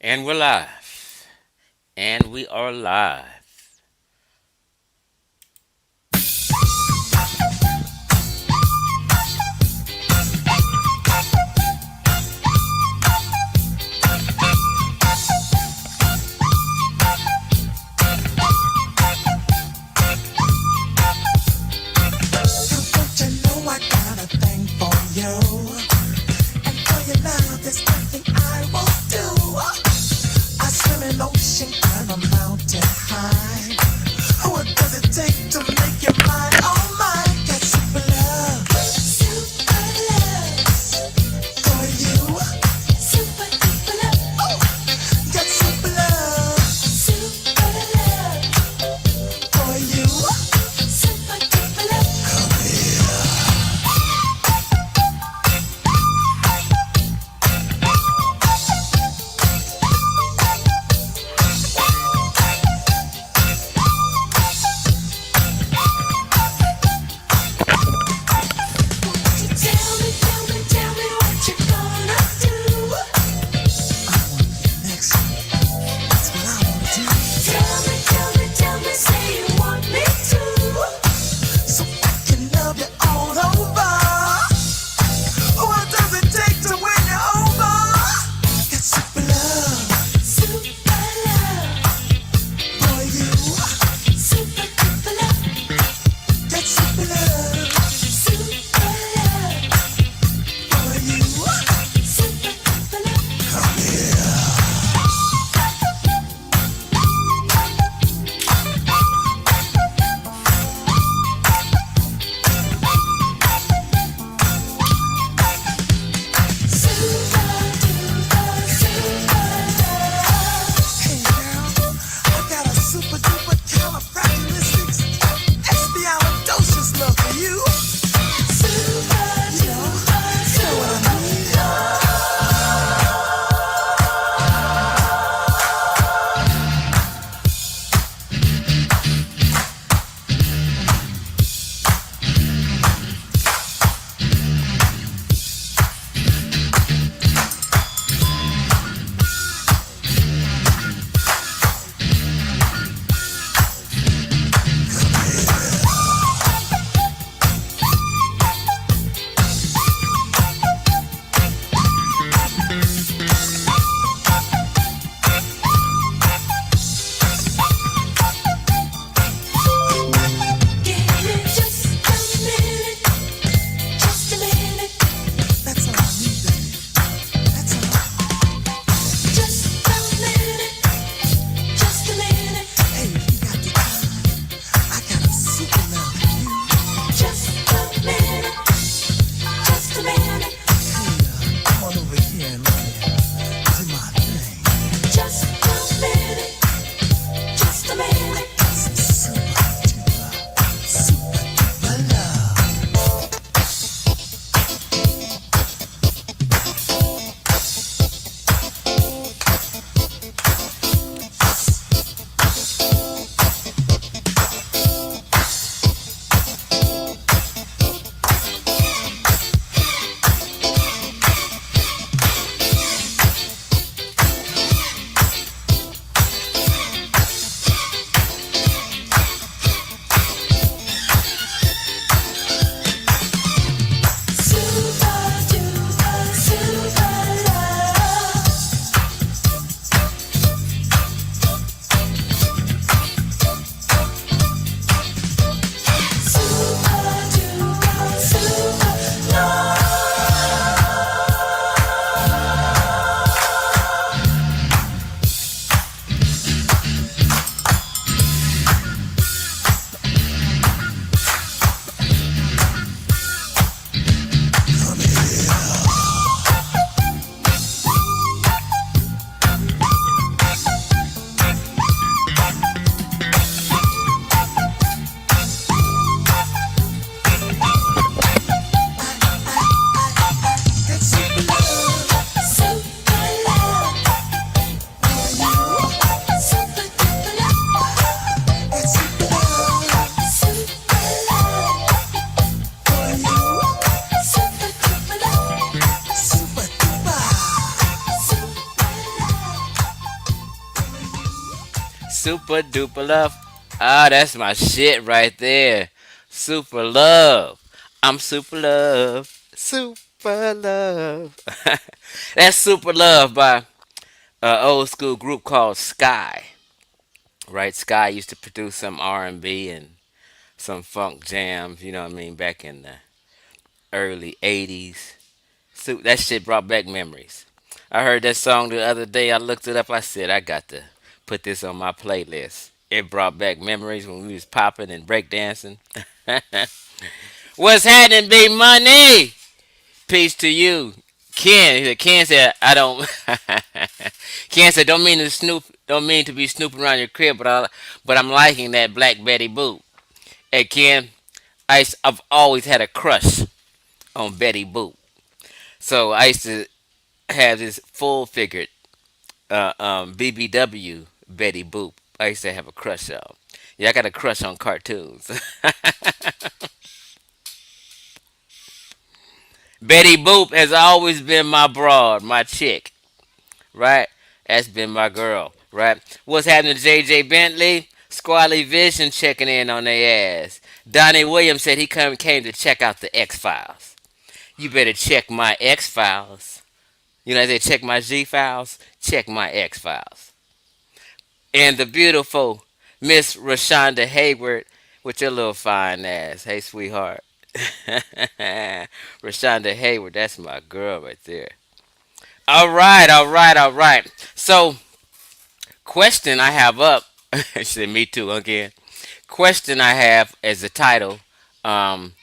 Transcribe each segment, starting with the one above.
And we're live. And we are live. Don't you know I got a thing for you? And for your love, there's nothing I won't do. I swim in ocean, climb a mountain high. super duper love. Ah, that's my shit right there. Super love. I'm super love. Super love. That's super love by an old school group called Sky. Right? Sky used to produce some R&B and some funk jams, you know what I mean, back in the early 80s. So that shit brought back memories. I heard that song the other day. I looked it up. I said, I got to put this on my playlist. It brought back memories when we was popping and breakdancing. What's happening, big money? Peace to you. Ken said, I don't. Ken said, don't mean to snoop, don't mean to be snooping around your crib, but I'm liking that Black Betty Boop. Hey, Ken, I've always had a crush on Betty Boop. So I used to have this full figured BBW Betty Boop. I used to have a crush on. Yeah, I got a crush on cartoons. Betty Boop has always been my broad, my chick, right? That's been my girl, right? What's happening to JJ Bentley? Squally Vision checking in on their ass. Donnie Williams said he came to check out the X Files. You better check my X Files. You know, they check my G Files, check my X Files. And the beautiful Miss Rashonda Hayward with your little fine ass. Hey, sweetheart. Rashonda Hayward, that's my girl right there. All right, all right, all right. So, question I have up. She said, me too, again. Question I have as the title. Um,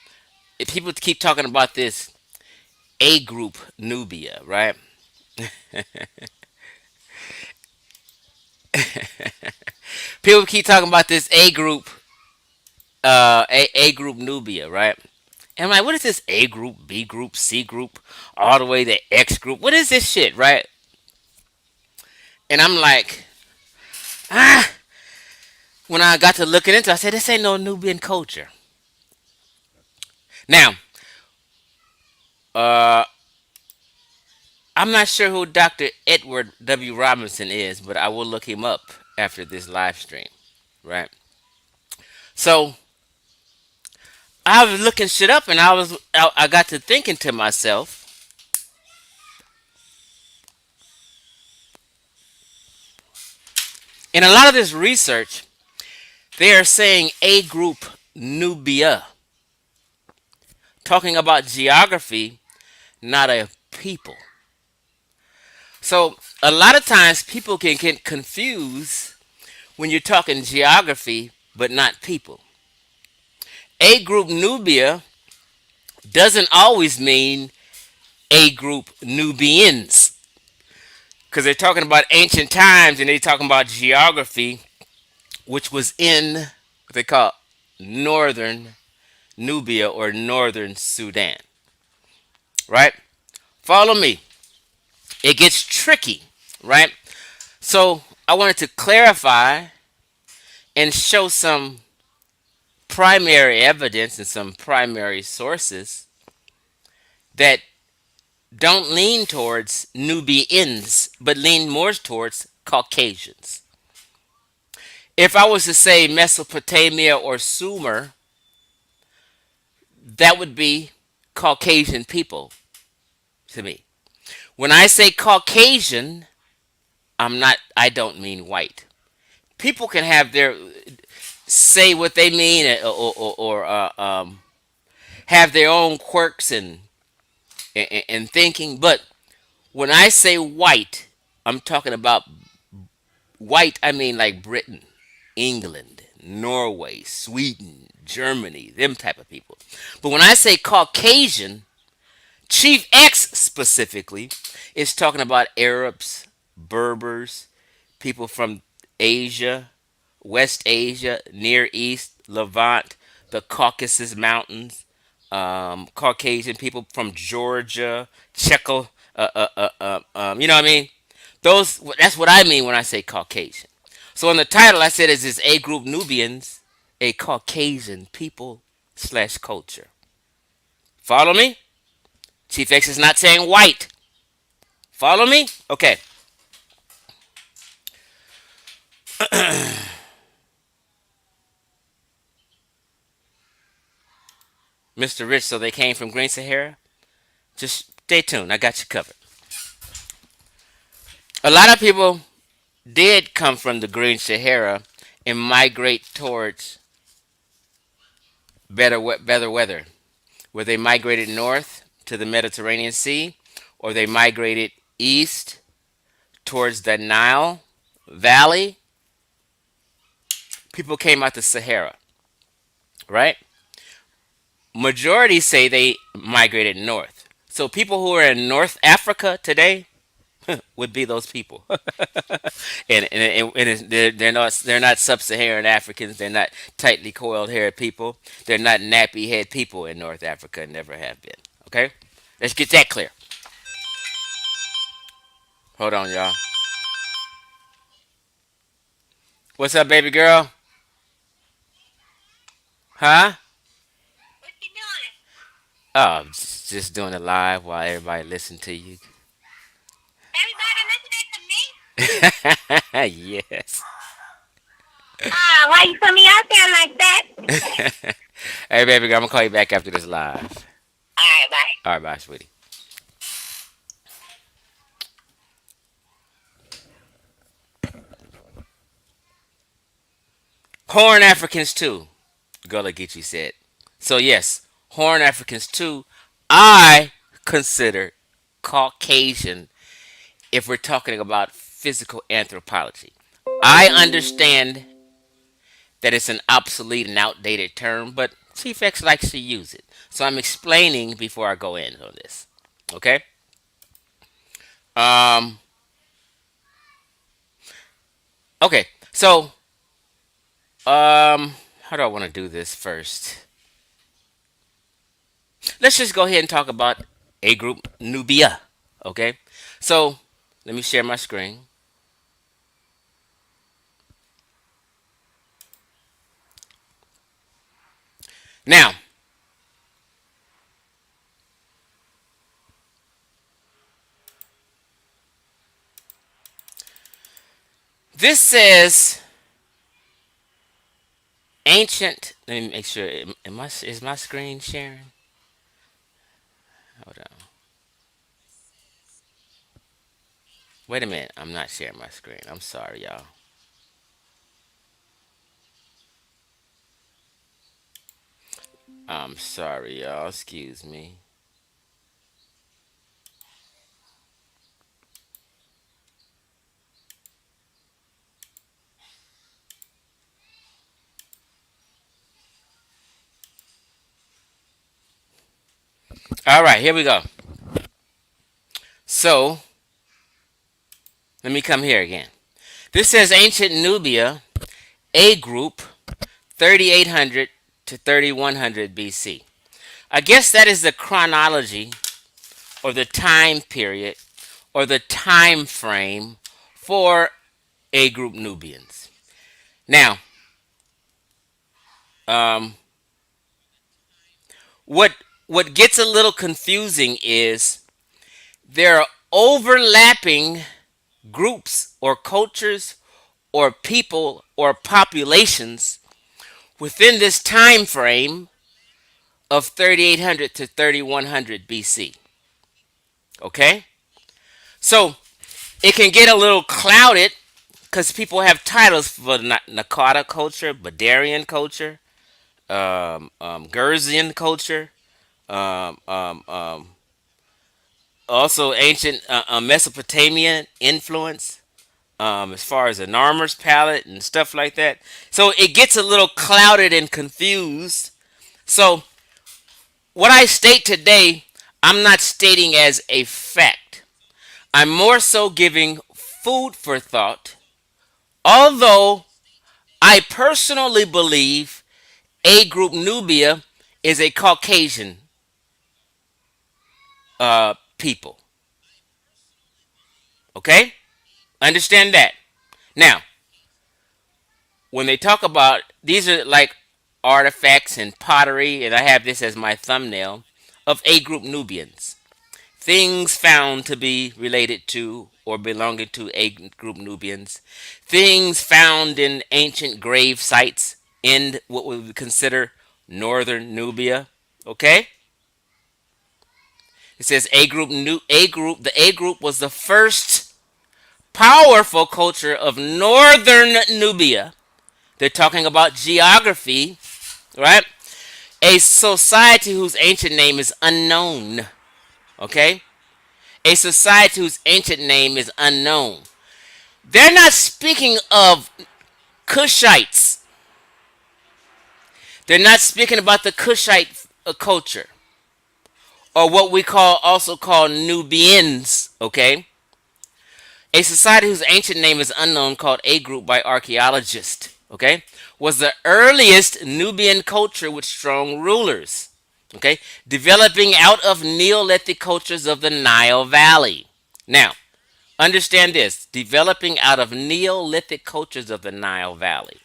if people keep talking about this A group Nubia, right? People keep talking about this A group Nubia, right? And I'm like, what is this A group, B group, C group, all the way to X group? What is this shit, right? And I'm like, ah. When I got to looking into it, I said, this ain't no Nubian culture. Now, uh, I'm not sure who Dr. Edward W. Robinson is, but I will look him up after this live stream, right? So I was looking shit up, and I got to thinking to myself, in a lot of this research, they are saying A group Nubia, talking about geography, not a people. So a lot of times people can get confused when you're talking geography, but not people. A group Nubia doesn't always mean A group Nubians, because they're talking about ancient times and they're talking about geography, which was in what they call northern Nubia or northern Sudan, right? Follow me. It gets tricky, right? So I wanted to clarify and show some primary evidence and some primary sources that don't lean towards Nubians, but lean more towards Caucasians. If I was to say Mesopotamia or Sumer, that would be Caucasian people to me. When I say Caucasian, I don't mean white. People can have their, say what they mean or have their own quirks and thinking, but when I say white, I'm talking about white, I mean like Britain, England, Norway, Sweden, Germany, them type of people. But when I say Caucasian, Chief X specifically is talking about Arabs, Berbers, people from Asia, West Asia, Near East, Levant, the Caucasus Mountains, Caucasian people from Georgia, Czechia, you know what I mean? That's what I mean when I say Caucasian. So in the title, I said, "Is this A group Nubians a Caucasian people slash culture?" Follow me? Chief X is not saying white. Follow me? Okay. Mr. Rich, so they came from Green Sahara? Just stay tuned. I got you covered. A lot of people did come from the Green Sahara and migrate towards better weather, where they migrated north to the Mediterranean Sea, or they migrated east towards the Nile Valley. People came out the Sahara, right? Majority say they migrated north. So people who are in North Africa today would be those people, they're not sub-Saharan Africans. They're not tightly coiled haired people. They're not nappy head people in North Africa. Never have been. Okay, let's get that clear. Hold on, y'all. What's up, baby girl? Huh? What you doing? Oh, just doing it live while everybody listen to you. Everybody listening to me? Yes. Ah, why you put me out there like that? Hey, baby girl, I'm gonna call you back after this live. All right, bye. All right, bye, sweetie. Horn Africans too, Gullah Geechee said. So yes, Horn Africans too. I consider Caucasian if we're talking about physical anthropology. I understand that it's an obsolete and outdated term, but Chief X likes to use it. So I'm explaining before I go in on this. Okay? Um okay. So how do I want to do this first? Let's just go ahead and talk about a group Nubia. Okay? So let me share my screen. Now, this says ancient. Let me make sure. Is my screen sharing? Hold on. Wait a minute. I'm not sharing my screen. I'm sorry, y'all. I'm sorry, y'all. Excuse me. All right, here we go. So let me come here again. This says ancient Nubia, a group, 3800 to 3100 BC. I guess that is the chronology or the time period or the time frame for a group Nubians. Now, um, what what gets a little confusing is there are overlapping groups or cultures or people or populations within this time frame of 3800 to 3100 BC. Okay? So it can get a little clouded because people have titles for Nakata culture, Badarian culture, Gerzian culture, um, um, um, also ancient Mesopotamian influence, as far as an armor's palette and stuff like that. So it gets a little clouded and confused. So what I state today, I'm not stating as a fact. I'm more so giving food for thought, although I personally believe A Group Nubia is a Caucasian people. Okay? Understand that. Now, when they talk about these are like artifacts and pottery, and I have this as my thumbnail of A Group Nubians. Things found to be related to or belonging to A Group Nubians. Things found in ancient grave sites in what we would consider northern Nubia. Okay, it says A group. New A group. The A group was the first powerful culture of northern Nubia. They're talking about geography, right? A society whose ancient name is unknown. Okay, a society whose ancient name is unknown. They're not speaking of Cushites. They're not speaking about the Cushite culture, or what we call Nubians. Okay, a society whose ancient name is unknown, called A group by archaeologists. Okay, was the earliest Nubian culture with strong rulers. Okay, developing out of Neolithic cultures of the Nile Valley. Now, understand this: developing out of Neolithic cultures of the Nile Valley.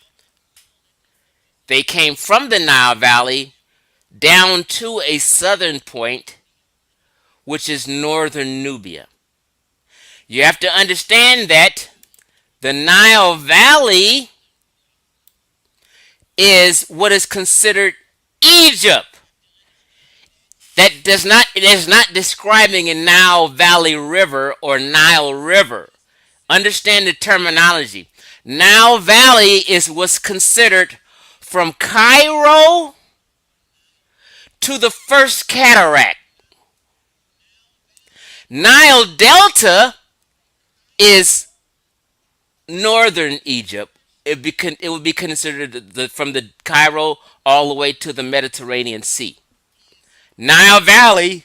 They came from the Nile Valley down to a southern point, which is northern Nubia. You have to understand that the Nile Valley is what is considered Egypt. That does not It is not describing a Nile Valley River or Nile River. Understand the terminology. Nile Valley is what's considered from Cairo to the first cataract. Nile Delta is northern Egypt. It would be considered from the Cairo all the way to the Mediterranean Sea. Nile Valley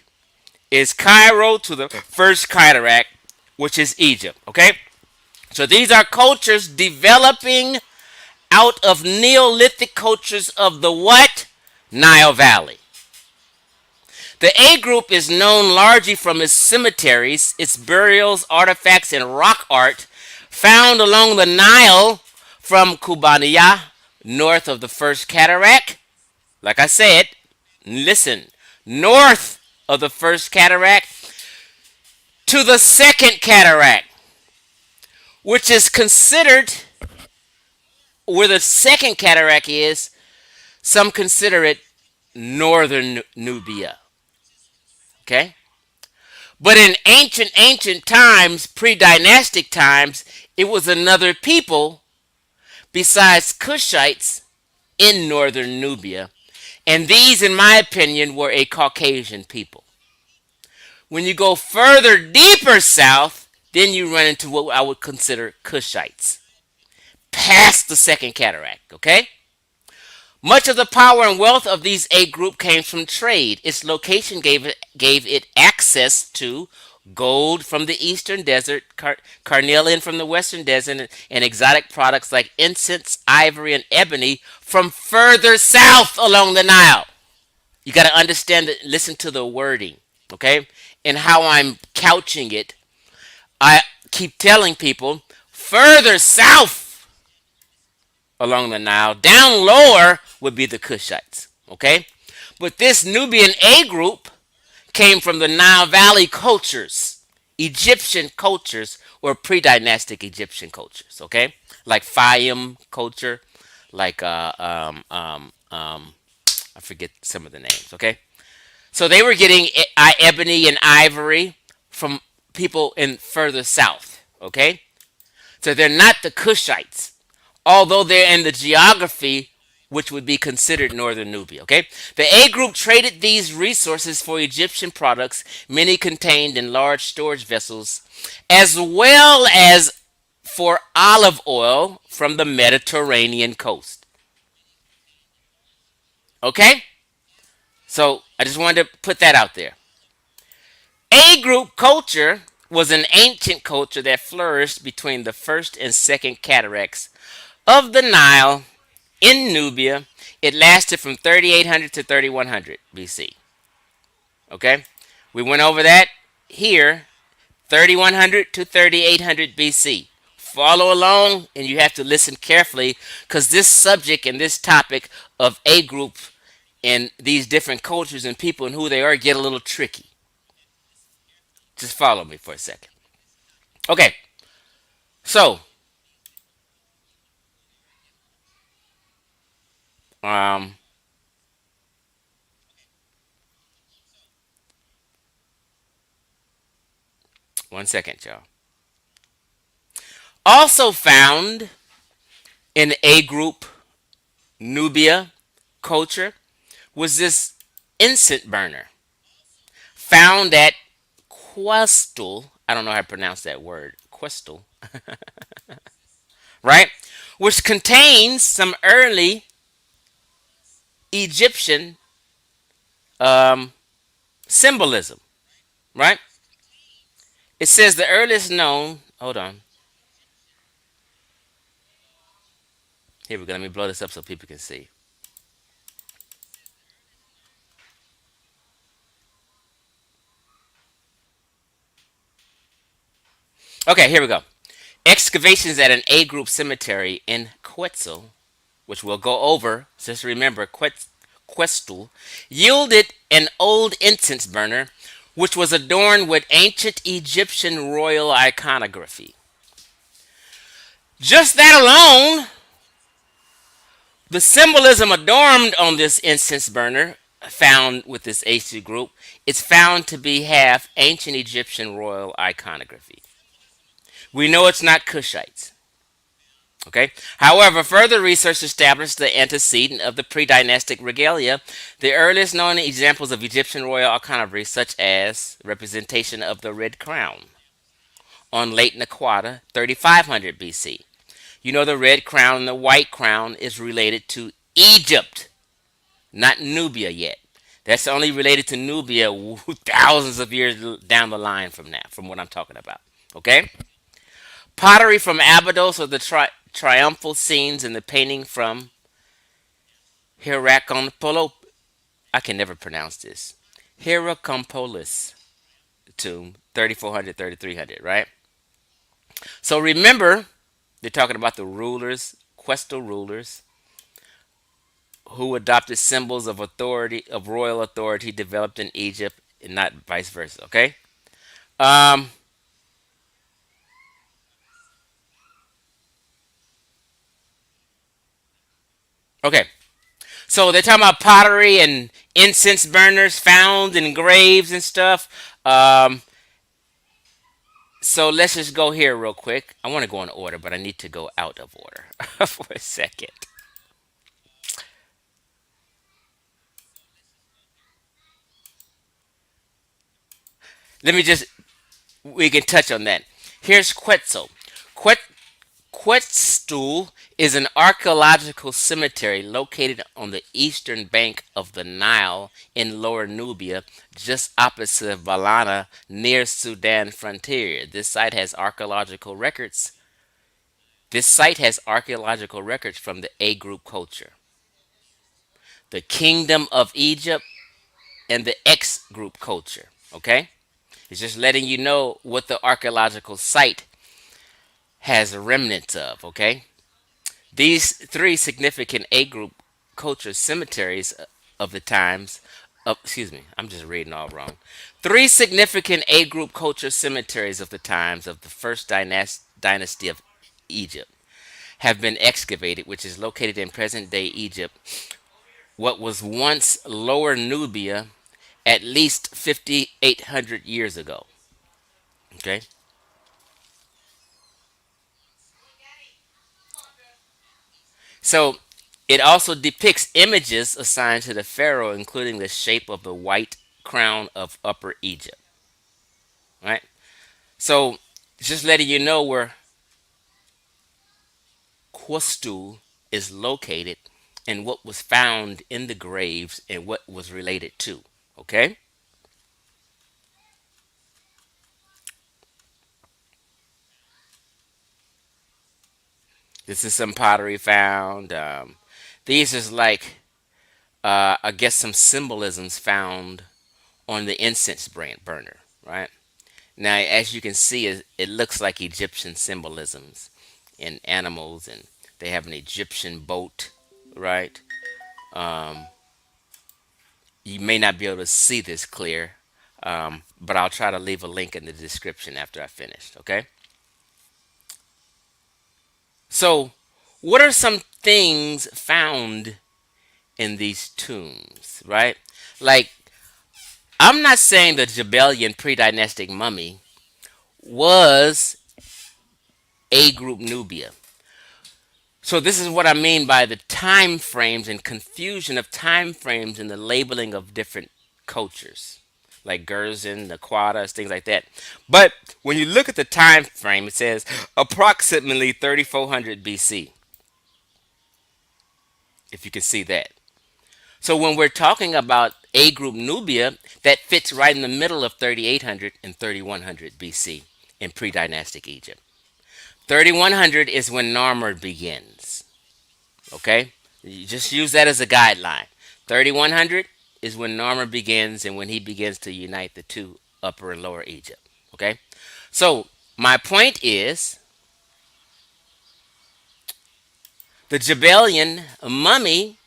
is Cairo to the first cataract, which is Egypt. Okay, so these are cultures developing out of Neolithic cultures of the what? Nile Valley. The A group is known largely from its cemeteries, its burials, artifacts, and rock art found along the Nile from Kubaniya, north of the first cataract. Like I said, listen, north of the first cataract to the second cataract, which is considered where the second cataract is. Some consider it northern Nubia. Okay? But in ancient times, pre-dynastic times, it was another people besides Cushites in northern Nubia. And these, in my opinion, were a Caucasian people. When you go further deeper south, then you run into what I would consider Cushites, past the second cataract, okay? Much of the power and wealth of these A group came from trade. Its location gave it access to gold from the eastern desert, carnelian from the western desert, and exotic products like incense, ivory, and ebony from further south along the Nile. You got to understand that, listen to the wording, okay? And how I'm couching it. I keep telling people further south along the Nile, down lower would be the Cushites, okay? But this Nubian A group came from the Nile Valley cultures, Egyptian cultures, or pre-dynastic Egyptian cultures, okay? Like Fayum culture, like I forget some of the names, okay? So they were getting ebony and ivory from people in further south, okay? So they're not the Cushites, although they're in the geography which would be considered northern Nubia, okay? The A group traded these resources for Egyptian products, many contained in large storage vessels, as well as for olive oil from the Mediterranean coast. Okay? So I just wanted to put that out there. A group culture was an ancient culture that flourished between the first and second cataracts of the Nile in Nubia. It lasted from 3800 to 3100 BC. Okay? We went over that here, 3100 to 3800 BC. Follow along and you have to listen carefully because this subject and this topic of A group and these different cultures and people and who they are get a little tricky. Just follow me for a second. Okay, so um, One second, y'all. Also found in A group Nubia culture was this incense burner found at Questel. I don't know how to pronounce that word. Questel, right? Which contains some early Egyptian um, symbolism, right? It says the earliest known. Hold on. Here we go. Let me blow this up so people can see. Okay, here we go. Excavations at an A group cemetery in Quetzal, which we'll go over, just remember Questel, yielded an old incense burner which was adorned with ancient Egyptian royal iconography. Just that alone, the symbolism adorned on this incense burner found with this AC group, it's found to be half ancient Egyptian royal iconography. We know it's not Cushites. Okay. However, further research established the antecedent of the pre-dynastic regalia. The earliest known examples of Egyptian royal iconography, such as representation of the red crown on Lake Naquata, 3500 BC. You know the red crown and the white crown is related to Egypt, not Nubia yet. That's only related to Nubia thousands of years down the line from now, from what I'm talking about. Okay? Pottery from Abydos, or the triumphal scenes in the painting from Hierakonpolis. I can never pronounce this. Hierakonpolis tomb, 3400, 3300, right? So remember, they're talking about the rulers, Questal rulers, who adopted symbols of authority, of royal authority developed in Egypt, and not vice versa, okay? Um, okay, so they're talking about pottery and incense burners found in graves and stuff. So let's just go here real quick. I want to go in order, but I need to go out of order for a second. Let me just, we can touch on that. Here's Quetzal. Quet, Quetzal is an archaeological cemetery located on the eastern bank of the Nile in Lower Nubia, just opposite Valana, near Sudan frontier. This site has archaeological records from the A group culture, the Kingdom of Egypt, and the X group culture. Okay? It's just letting you know what the archaeological site has remnants of. Okay? These three significant A group culture cemeteries of the times of, excuse me, I'm just reading all wrong. Three significant A group culture cemeteries of the times of the first dynasty of Egypt have been excavated, which is located in present day Egypt, what was once Lower Nubia, at least 5,800 years ago. Okay? So it also depicts images assigned to the pharaoh, including the shape of the white crown of Upper Egypt. Right? So just letting you know where Questul is located and what was found in the graves and what was related to. Okay? This is some pottery found. These is like, I guess, some symbolisms found on the incense burner, right? Now, as you can see, it looks like Egyptian symbolisms in animals, and they have an Egyptian boat, right? Um, you may not be able to see this clear, but I'll try to leave a link in the description after I finished, okay? So, what are some things found in these tombs, right? Like, I'm not saying the Jebelian pre dynastic mummy was A group Nubia. So this is what I mean by the time frames and confusion of time frames and the labeling of different cultures, like Gerson, the Quadas, things like that. But when you look at the time frame, it says approximately 3400 BC, if you can see that. So when we're talking about A group Nubia, that fits right in the middle of 3800 and 3100 BC in pre-dynastic Egypt. 3100 is when Narmer begins. Okay? You just use that as a guideline. 3100 is when Narmer begins and when he begins to unite the two upper and lower Egypt. Okay? So, my point is the Jebelian mummy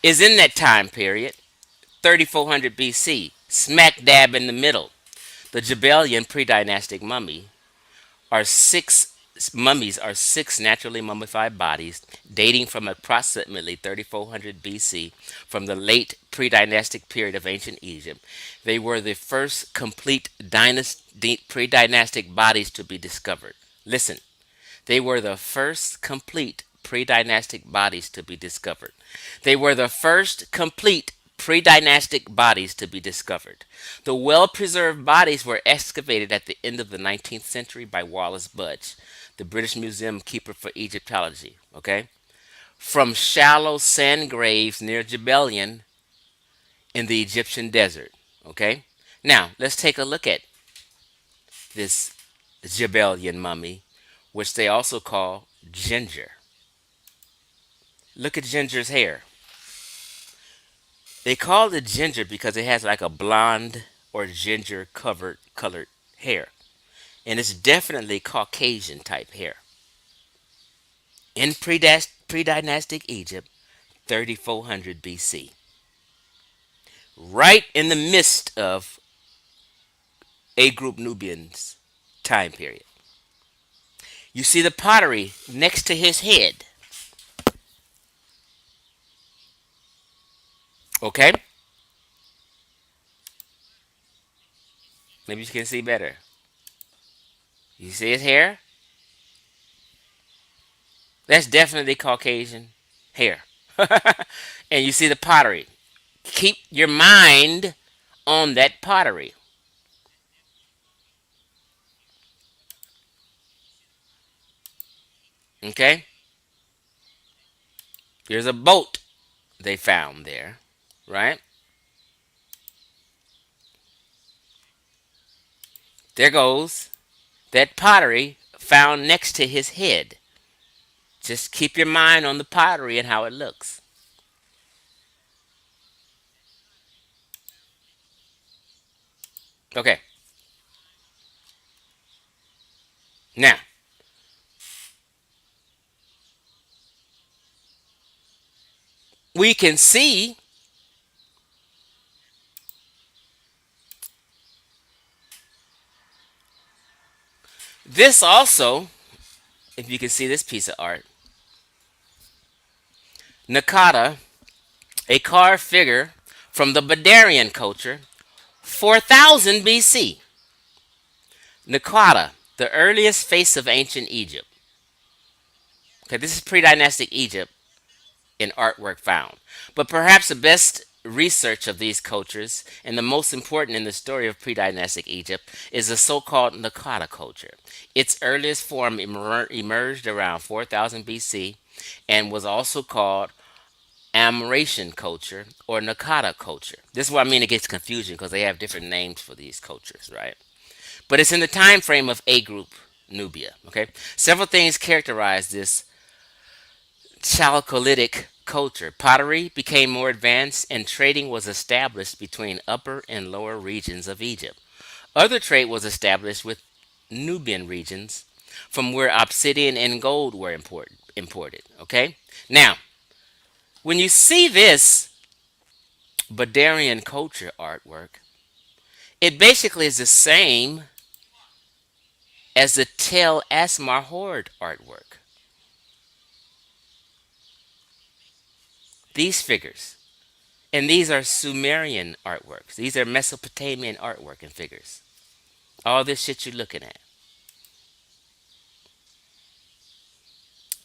is in that time period, 3400 BC, smack dab in the middle. The Jebelian pre-dynastic mummies are six naturally mummified bodies dating from approximately 3400 BC from the late pre-dynastic period of ancient Egypt. They were the first complete pre-dynastic bodies to be discovered. Listen, they were the first complete pre-dynastic bodies to be discovered. They were the first complete pre-dynastic bodies to be discovered. The well-preserved bodies were excavated at the end of the 19th century by Wallace Budge, the British Museum keeper for Egyptology, okay? From shallow sand graves near Jebelian in the Egyptian desert, okay? Now, let's take a look at this Jebelian mummy, which they also call Ginger. Look at Ginger's hair. They call it ginger because it has like a blonde or ginger covered colored hair. And it's definitely Caucasian type hair. In pre-dynastic Egypt, 3400 BC. Right in the midst of A group Nubians time period. You see the pottery next to his head. Okay? Maybe you can see better. You see his hair? That's definitely Caucasian hair. And you see the pottery. Keep your mind on that pottery. Okay? Here's a boat they found there, right? There goes that pottery found next to his head. Just keep your mind on the pottery and how it looks. Okay. Now, we can see this also, if you can see this piece of art. Nakata, a carved figure from the Badarian culture, 4000 BC. Nakata, the earliest face of ancient Egypt. Okay, this is pre-dynastic Egypt in artwork found. But perhaps the best research of these cultures and the most important in the story of pre-dynastic Egypt is the so-called Nakata culture. Its earliest form emerged around 4000 BC and was also called Amratian culture or Nakata culture. This is what I mean it gets confusing because they have different names for these cultures, right? But it's in the time frame of A group Nubia, okay? Several things characterize this Chalcolithic culture. Pottery became more advanced and trading was established between upper and lower regions of Egypt. Other trade was established with Nubian regions from where obsidian and gold were imported. Okay? Now, when you see this Badarian culture artwork, it basically is the same as the Tel Asmar Horde artwork. These figures. And these are Sumerian artworks. These are Mesopotamian artwork and figures. All this shit you're looking at.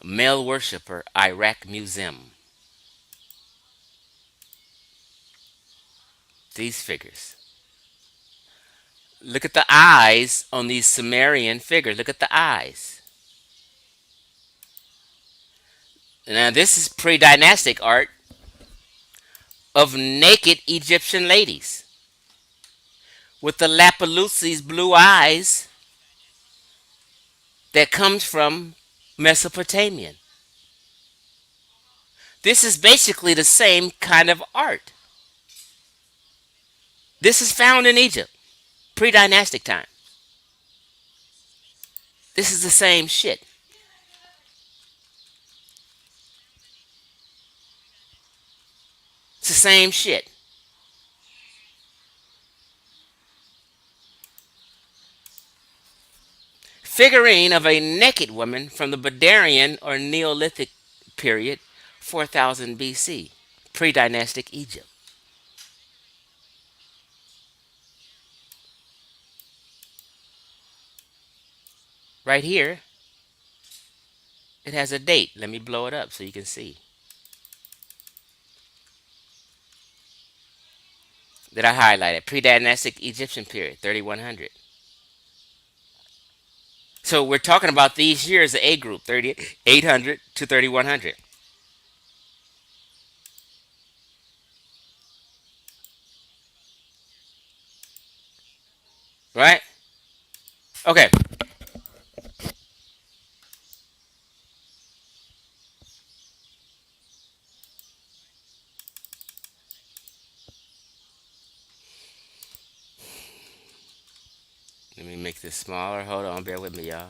Male worshiper, Iraq Museum. These figures. Look at the eyes on these Sumerian figures. Look at the eyes. Now, this is pre dynastic art of naked Egyptian ladies with the Lapaloose's blue eyes that comes from Mesopotamian. This is basically the same kind of art. This is found in Egypt, pre dynastic time. This is the same shit. It's the same shit. Figurine of a naked woman from the Badarian or Neolithic period, 4000 BC, pre dynastic Egypt. Right here, it has a date. Let me blow it up so you can see that I highlighted. Pre dynastic Egyptian period, 3100. So we're talking about these years, the A group, 3800 to 3100. Right? Okay. Let me make this smaller. Hold on, bear with me, y'all.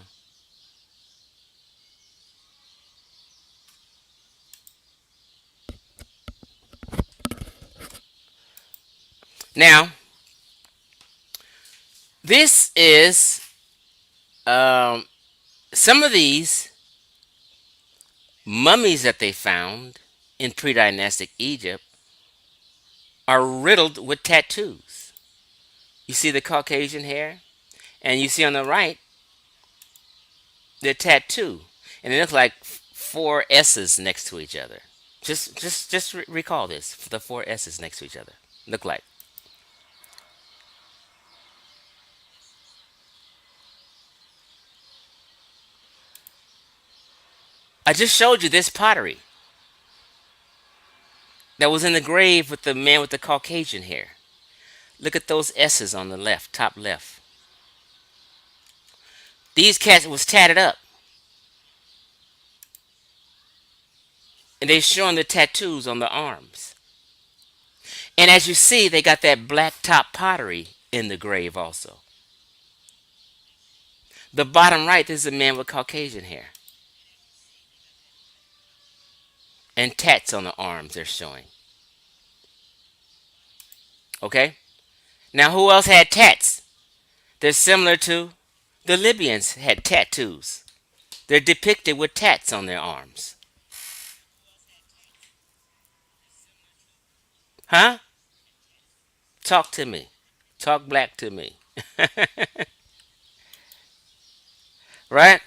Now, this is some of these mummies that they found in pre dynastic Egypt are riddled with tattoos. You see the Caucasian hair? And you see on the right the tattoo. And it looks like four S's next to each other. Just recall this. The four S's next to each other. Look like. I just showed you this pottery that was in the grave with the man with the Caucasian hair. Look at those S's on the left, top left. These cats was tatted up. And they showing the tattoos on the arms. And as you see, they got that black top pottery in the grave also. The bottom right, this is a man with Caucasian hair. And tats on the arms they're showing. Okay? Now who else had tats? They're similar to the Libyans had tattoos. They're depicted with tats on their arms. Huh? Talk to me. Talk black to me. Right?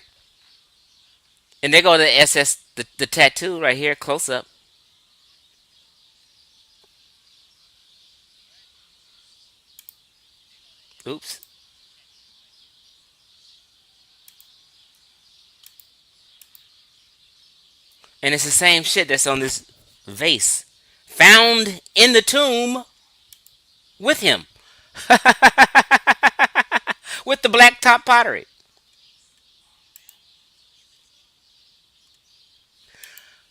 And they go to SS, the tattoo right here, close up. Oops. And it's the same shit that's on this vase. Found in the tomb with him. With the black top pottery.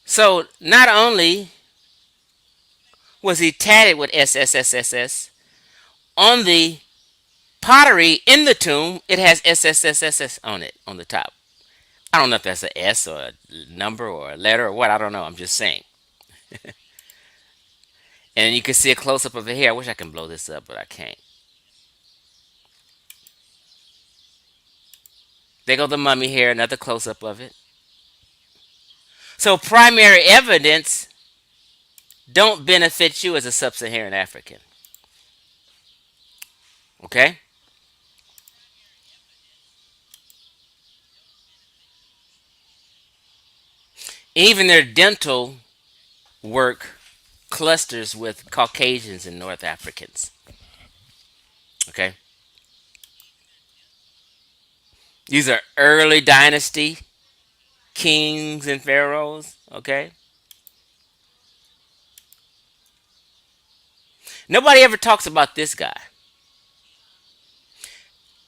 So not only was he tatted with SSSSS, on the pottery in the tomb, it has SSSSS on it, on the top. I don't know if that's a S or a number or a letter or what. I don't know. I'm just saying. And you can see a close up of it here. I wish I can blow this up, but I can't. There go the mummy here, another close up of it. So primary evidence don't benefit you as a sub-Saharan African. Okay? Even their dental work clusters with Caucasians and North Africans. Okay? These are early dynasty kings and pharaohs. Okay? Nobody ever talks about this guy.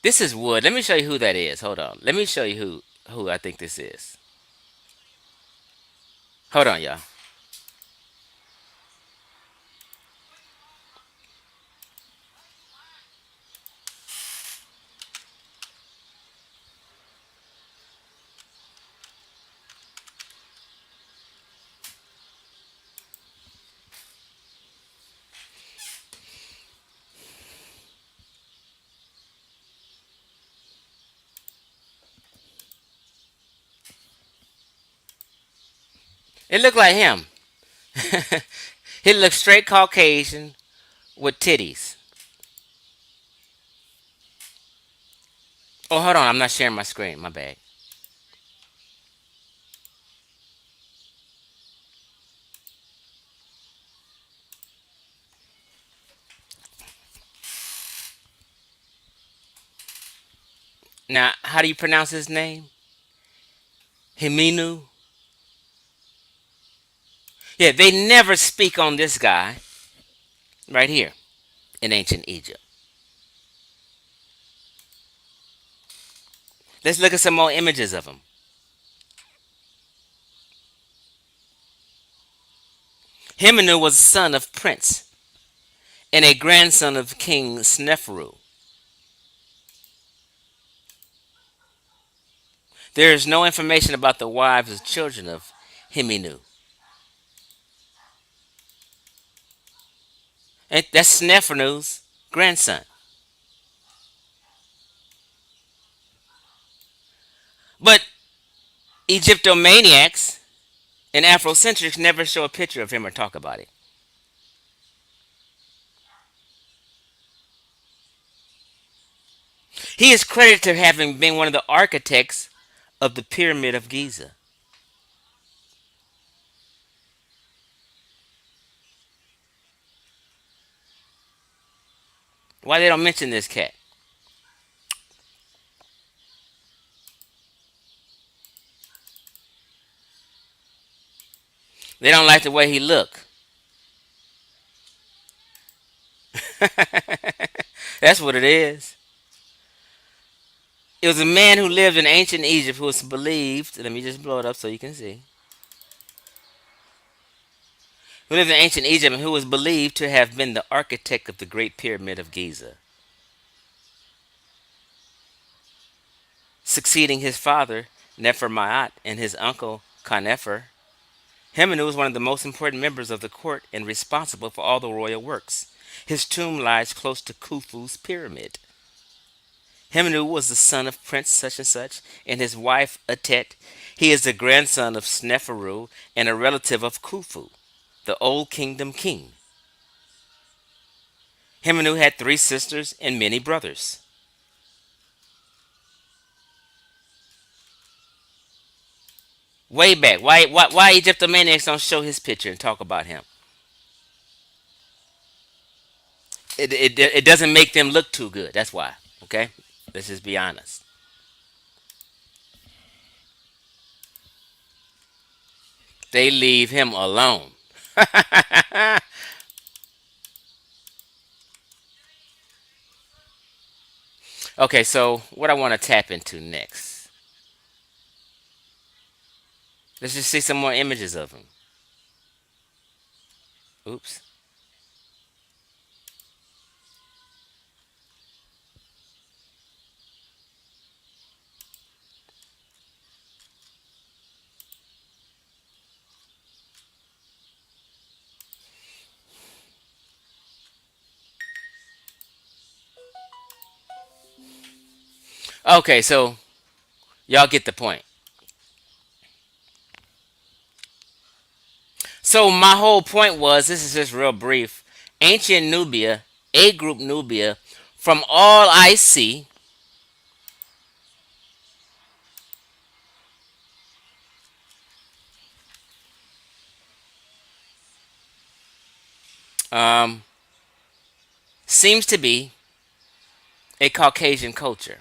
This is Wood. Let me show you who that is. Hold on. Let me show you who I think this is. Hold on, y'all. It looked like him. He looked straight Caucasian with titties. Oh, hold on. I'm not sharing my screen. My bad. Now, how do you pronounce his name? Himinu? Yeah, they never speak on this guy right here in ancient Egypt. Let's look at some more images of him. Himenu was the son of Prince and a grandson of King Sneferu. There is no information about the wives or children of Himenu. And that's Sneferu's grandson. But Egyptomaniacs and Afrocentrics never show a picture of him or talk about it. He is credited to having been one of the architects of the Pyramid of Giza. Why they don't mention this cat? They don't like the way he look. That's what it is. It was a man who lived in ancient Egypt who was believed. Let me just blow it up so you can see. Who lived in ancient Egypt and who was believed to have been the architect of the Great Pyramid of Giza, succeeding his father Nefermaat and his uncle Khanefer. Heminu was one of the most important members of the court and responsible for all the royal works. His tomb lies close to Khufu's pyramid. Heminu was the son of Prince such and his wife Atet. He is the grandson of Sneferu and a relative of Khufu, the Old Kingdom king. Heminu had three sisters and many brothers. Way back, why Egyptomaniacs don't show his picture and talk about him? It doesn't make them look too good. That's why. Okay, let's just be honest. They leave him alone. Okay, so what I want to tap into next. Let's just see some more images of him. Oops. Okay, so y'all get the point. So my whole point was, this is just real brief. Ancient Nubia, A group Nubia, from all I see, um, seems to be a Caucasian culture.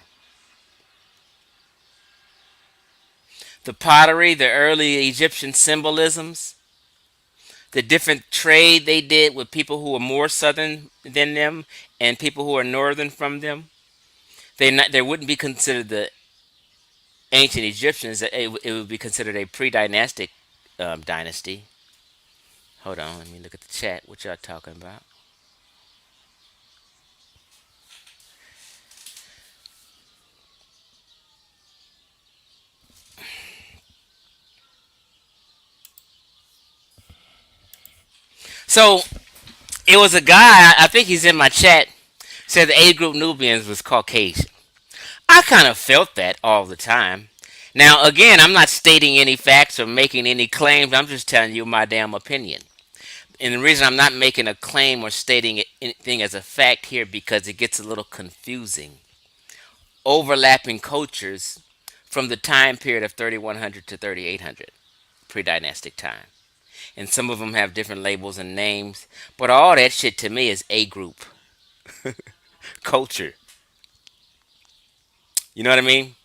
The pottery, the early Egyptian symbolisms, the different trade they did with people who were more southern than them and people who are northern from them. They wouldn't be considered the ancient Egyptians. It would be considered a pre-dynastic dynasty. Hold on, let me look at the chat. What y'all talking about? So it was a guy. I think he's in my chat. Said the A group Nubians was Caucasian. I kind of felt that all the time. Now, again, I'm not stating any facts or making any claims. I'm just telling you my damn opinion. And the reason I'm not making a claim or stating anything as a fact here because it gets a little confusing. Overlapping cultures from the time period of 3100 to 3800, pre-dynastic time. And some of them have different labels and names, but all that shit to me is A group culture. You know what I mean?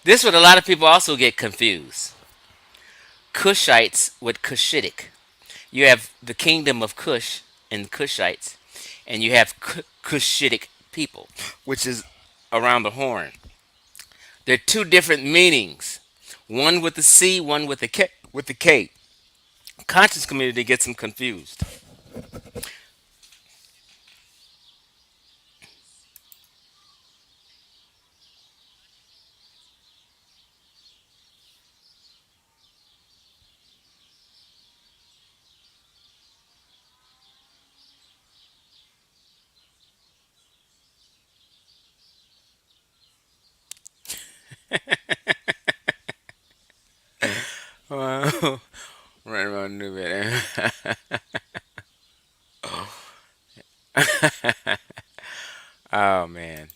This would a lot of people also get confused. Cushites with Cushitic. You have the kingdom of Cush and Cushites, and you have Cushitic people, which is around the horn. They're two different meanings. One with the C, one with the K. With the K. Conscious community gets them confused. Wow. Right around Nubia. Oh man.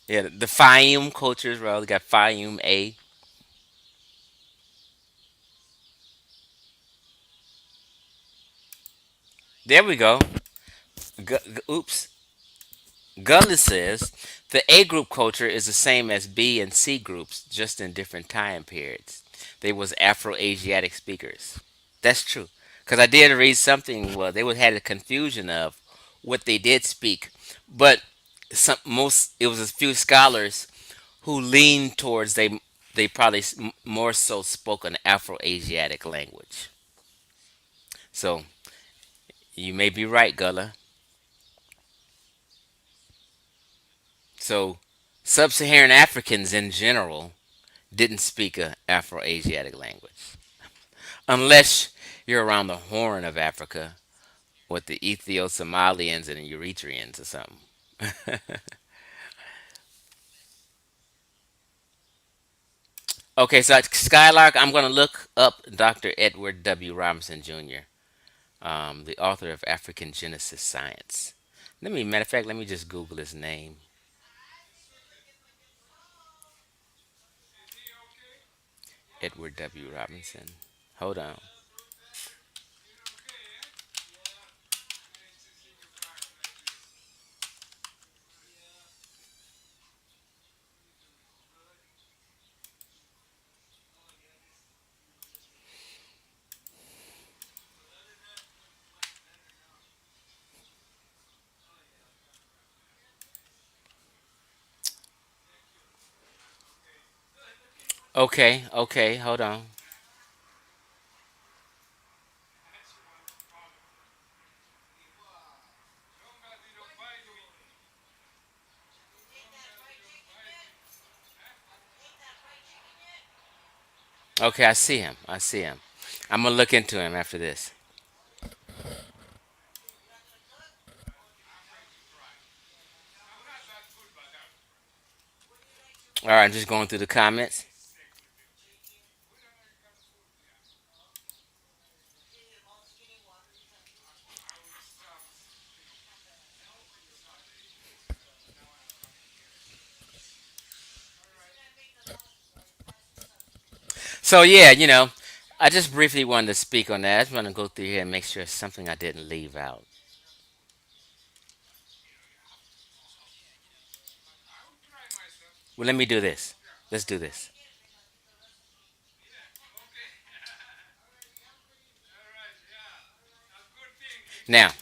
Yeah, the Fayum culture as well. They got Fayum A. There we go. Oops. Gully says the A group culture is the same as B and C groups, just in different time periods. They was Afro-Asiatic speakers. That's true. Because I did read something where they would had a confusion of what they did speak, but most it was a few scholars who leaned towards they probably more so spoke an Afro-Asiatic language. So you may be right, Gullah. So sub-Saharan Africans in general didn't speak a Afro-Asiatic language, unless you're around the Horn of Africa with the Ethio-Somalians and the Eritreans or something. Okay, so at Skylark, I'm going to look up Dr. Edward W. Robinson Jr., the author of African Genesis Science. Matter of fact, let me just Google his name. Edward W. Robinson. Hold on. Okay, hold on. Okay, I see him. I see him. I'm gonna look into him after this. All right, I'm just going through the comments. So yeah, I just briefly wanted to speak on that. I just want to go through here and make sure it's something I didn't leave out. Well, let me do this. Let's do this. Now,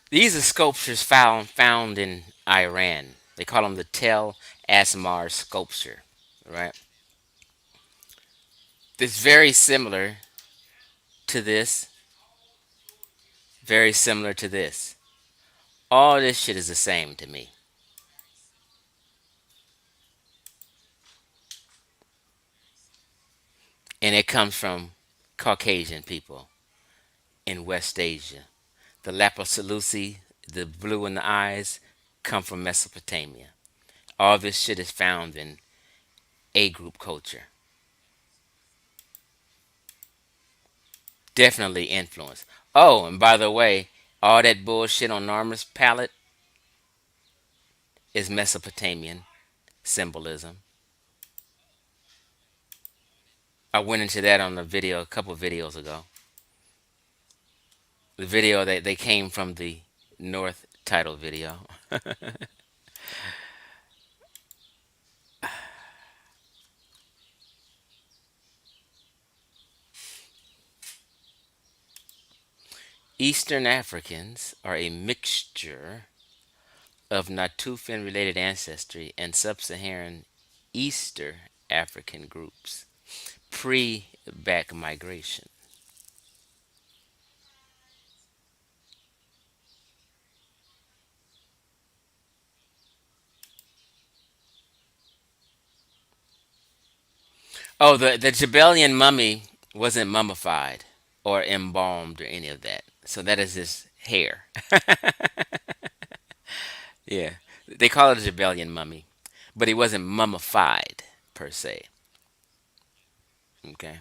these are sculptures found in Iran. They call them the Tel Asmar sculpture, right? It's very similar to this. Very similar to this. All this shit is the same to me, and it comes from Caucasian people in West Asia. The Lapis the blue in the eyes, come from Mesopotamia. All this shit is found in A group culture. Definitely influence. Oh, and by the way, all that bullshit on Narmer's palette is Mesopotamian symbolism. I went into that on a video a couple of videos ago. The video that they came from the North title video. Eastern Africans are a mixture of Natufian related ancestry and sub Saharan Easter African groups pre back migration. Oh, the Jebelian mummy wasn't mummified or embalmed or any of that. So that is his hair. Yeah. They call it a Jebelian mummy, but he wasn't mummified per se. Okay.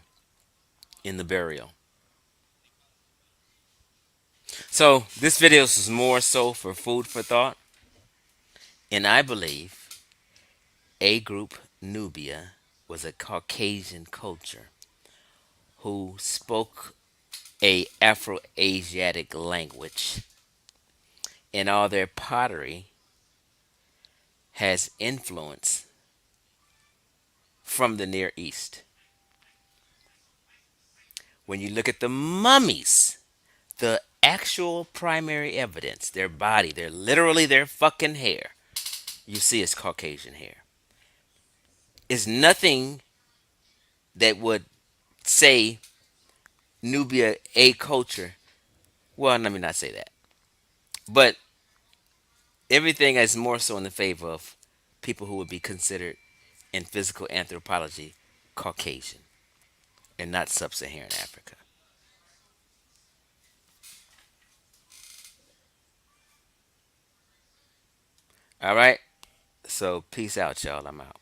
In the burial. So this video is more so for food for thought. And I believe A group Nubia was a Caucasian culture who spoke a Afro-Asiatic language, and all their pottery has influence from the Near East. When you look at the mummies, the actual primary evidence, their body, their literally their fucking hair, you see it's Caucasian hair. Is nothing that would say Nubia a culture. Well, let me not say that. But everything is more so in the favor of people who would be considered in physical anthropology Caucasian and not sub-Saharan Africa. All right. So peace out, y'all. I'm out.